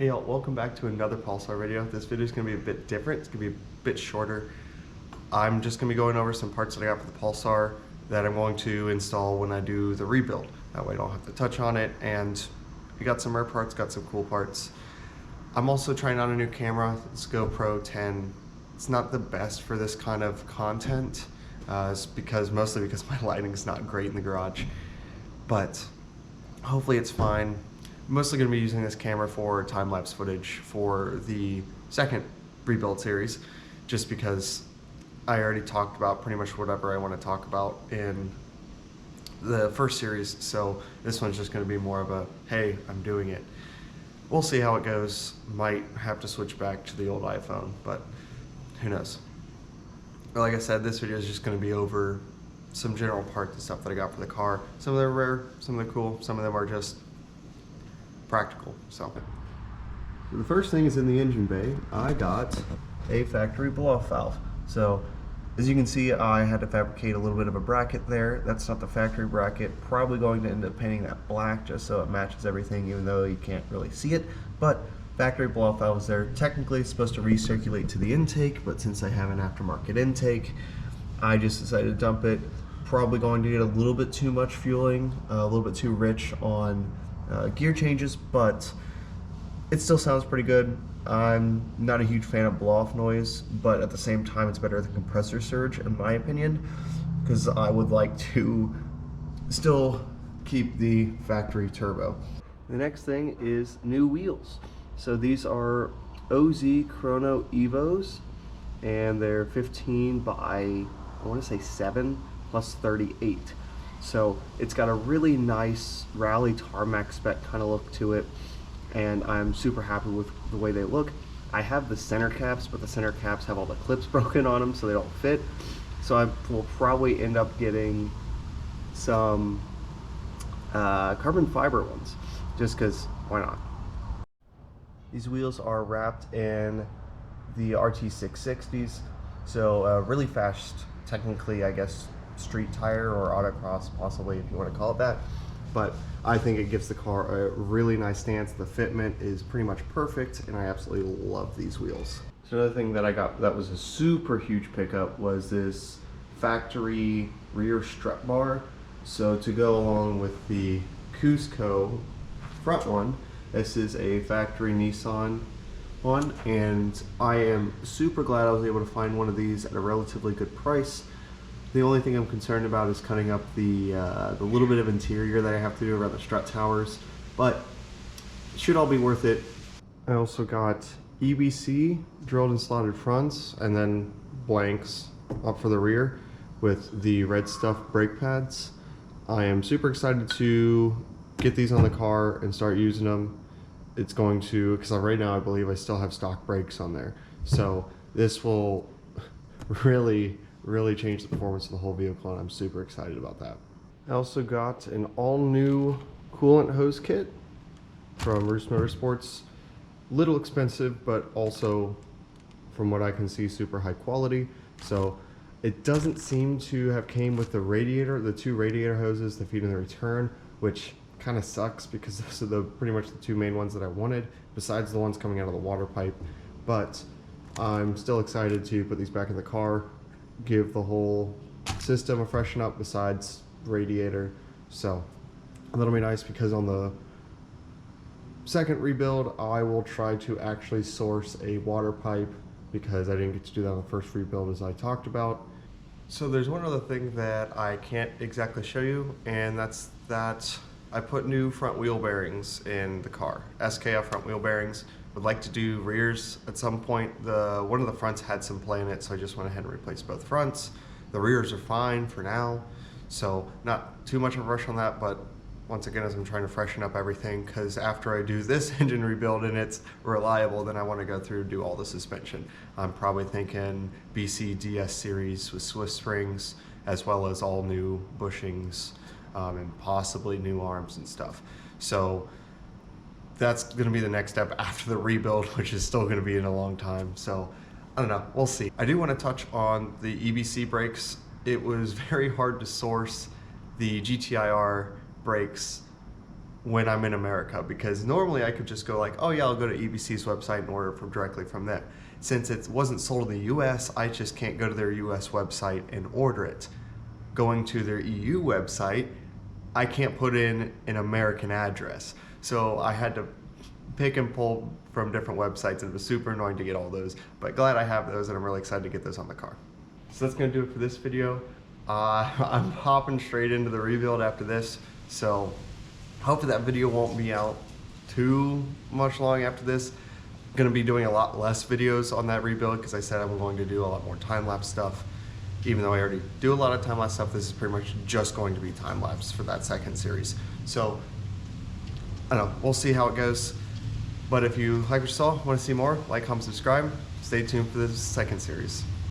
Hey y'all, welcome back to another Pulsar video. This video is going to be a bit different. It's going to be a bit shorter. I'm just going to be going over some parts that I got for the Pulsar that I'm going to install when I do the rebuild. That way I don't have to touch on it, and we got some rare parts, got some cool parts. I'm also trying out a new camera. It's GoPro 10. It's not the best for this kind of content, mostly because my lighting's not great in the garage, but hopefully it's fine. I'm mostly going to be using this camera for time-lapse footage for the second rebuild series, just because I already talked about pretty much whatever I want to talk about in the first series, so this one's just going to be more of a, hey, I'm doing it. We'll see how it goes. Might have to switch back to the old iPhone, but who knows. But like I said, this video is just going to be over some general parts and stuff that I got for the car. Some of them are rare, some of them are cool, some of them are just practical. So the first thing is in the engine bay. I got a factory blow-off valve. So as you can see, I had to fabricate a little bit of a bracket there. That's not the factory bracket. Probably going to end up painting that black just so it matches everything, even though you can't really see it. But factory blow-off valve is there. Technically it's supposed to recirculate to the intake, but since I have an aftermarket intake, I just decided to dump it. Probably going to get a little bit too much fueling, a little bit too rich on gear changes, but it still sounds pretty good. I'm not a huge fan of blow-off noise, but at the same time it's better than compressor surge in my opinion, because I would like to still keep the factory turbo. The next thing is new wheels. So these are OZ Chrono Evos, and they're 15 by, I want to say 7 plus 38. So it's got a really nice rally tarmac spec kind of look to it, and I'm super happy with the way they look. I have the center caps, but the center caps have all the clips broken on them, so they don't fit. So I will probably end up getting some carbon fiber ones, just because why not? These wheels are wrapped in the RT660s, so really fast, technically I guess street tire or autocross possibly, if you want to call it that, but I think it gives the car a really nice stance. The fitment is pretty much perfect, and I absolutely love these wheels. So another thing that I got that was a super huge pickup was this factory rear strut bar. So to go along with the Cusco front one, this is a factory Nissan one, and I am super glad I was able to find one of these at a relatively good price. The only thing I'm concerned about is cutting up the little bit of interior that I have to do around the strut towers, but it should all be worth it. I also got EBC drilled and slotted fronts, and then blanks up for the rear with the red stuff brake pads. I am super excited to get these on the car and start using them. It's going to, because right now I believe I still have stock brakes on there, so this will really change the performance of the whole vehicle, and I'm super excited about that. I also got an all-new coolant hose kit from Roost Motorsports. Little expensive, but also, from what I can see, super high quality. So it doesn't seem to have came with the radiator, the two radiator hoses, the feed and the return, which kind of sucks because those are pretty much the two main ones that I wanted, besides the ones coming out of the water pipe. But I'm still excited to put these back in the car, give the whole system a freshen up besides radiator. So that'll be nice, because on the second rebuild I will try to actually source a water pipe, because I didn't get to do that on the first rebuild as I talked about. So there's one other thing that I can't exactly show you, and that's that I put new front wheel bearings in the car, SKF front wheel bearings. Would like to do rears at some point. One of the fronts had some play in it, so I just went ahead and replaced both fronts. The rears are fine for now, so not too much of a rush on that, but once again, as I'm trying to freshen up everything, because after I do this engine rebuild and it's reliable, then I want to go through and do all the suspension. I'm probably thinking BC DS series with Swiss springs, as well as all new bushings, and possibly new arms and stuff. So that's going to be the next step after the rebuild, which is still going to be in a long time. So I don't know, we'll see. I do want to touch on the EBC brakes. It was very hard to source the Gti-R brakes when I'm in America, because normally I could just go like, oh yeah, I'll go to EBC's website and order from directly from them. Since it wasn't sold in the US, I just can't go to their US website and order it. Going to their EU website, I can't put in an American address. So I had to pick and pull from different websites, and it was super annoying to get all those, but glad I have those, and I'm really excited to get those on the car. So that's gonna do it for this video. I'm hopping straight into the rebuild after this, so hopefully that video won't be out too much long after this. I'm gonna be doing a lot less videos on that rebuild because I said I'm going to do a lot more time-lapse stuff. Even though I already do a lot of time-lapse stuff, this is pretty much just going to be time-lapse for that second series. So, I don't know, we'll see how it goes. But if you like what you saw, want to see more, like, comment, subscribe. Stay tuned for the second series.